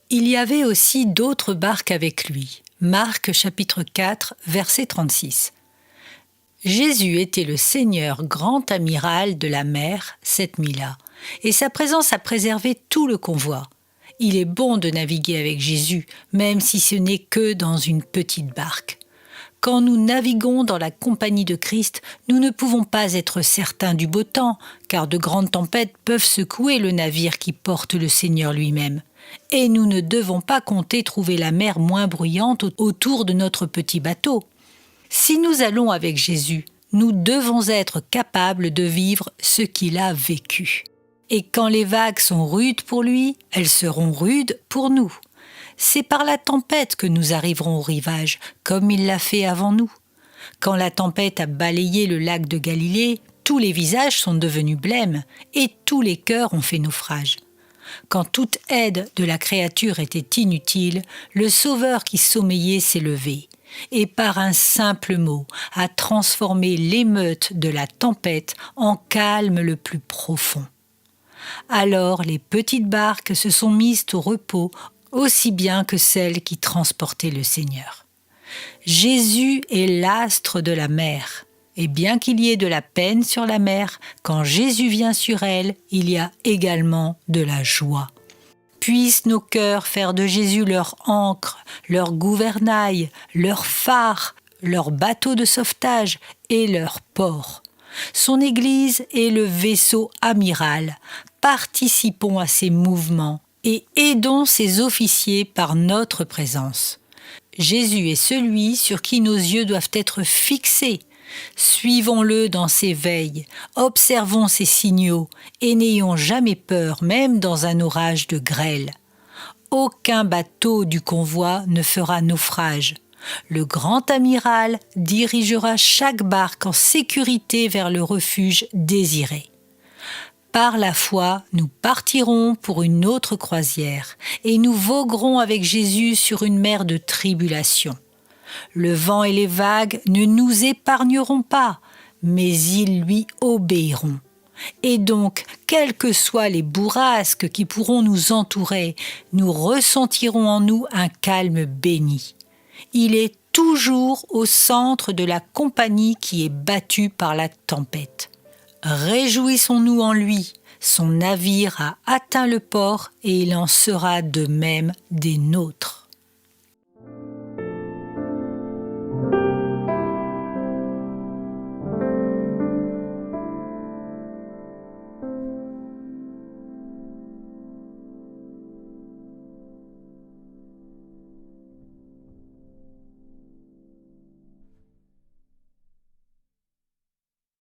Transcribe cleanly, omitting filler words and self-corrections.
Il y avait aussi d'autres barques avec lui. Marc chapitre 4, verset 36. Jésus était le Seigneur grand amiral de la mer cette nuit-là, et sa présence a préservé tout le convoi. Il est bon de naviguer avec Jésus, même si ce n'est que dans une petite barque. Quand nous naviguons dans la compagnie de Christ, nous ne pouvons pas être certains du beau temps, car de grandes tempêtes peuvent secouer le navire qui porte le Seigneur lui-même. Et nous ne devons pas compter trouver la mer moins bruyante autour de notre petit bateau. Si nous allons avec Jésus, nous devons être capables de vivre ce qu'il a vécu. Et quand les vagues sont rudes pour lui, elles seront rudes pour nous. C'est par la tempête que nous arriverons au rivage, comme il l'a fait avant nous. Quand la tempête a balayé le lac de Galilée, tous les visages sont devenus blêmes et tous les cœurs ont fait naufrage. Quand toute aide de la créature était inutile, le Sauveur qui sommeillait s'est levé et par un simple mot a transformé l'émeute de la tempête en calme le plus profond. Alors les petites barques se sont mises au repos aussi bien que celles qui transportaient le Seigneur. Jésus est l'astre de la mer. Et bien qu'il y ait de la peine sur la mer, quand Jésus vient sur elle, il y a également de la joie. Puissent nos cœurs faire de Jésus leur ancre, leur gouvernail, leur phare, leur bateau de sauvetage et leur port. Son Église est le vaisseau amiral. Participons à ses mouvements et aidons ses officiers par notre présence. Jésus est celui sur qui nos yeux doivent être fixés. Suivons-le dans ses veilles, observons ses signaux et n'ayons jamais peur, même dans un orage de grêle. Aucun bateau du convoi ne fera naufrage. Le grand amiral dirigera chaque barque en sécurité vers le refuge désiré. Par la foi, nous partirons pour une autre croisière et nous voguerons avec Jésus sur une mer de tribulation. Le vent et les vagues ne nous épargneront pas, mais ils lui obéiront. Et donc, quelles que soient les bourrasques qui pourront nous entourer, nous ressentirons en nous un calme béni. Il est toujours au centre de la compagnie qui est battue par la tempête. Réjouissons-nous en lui, son navire a atteint le port et il en sera de même des nôtres.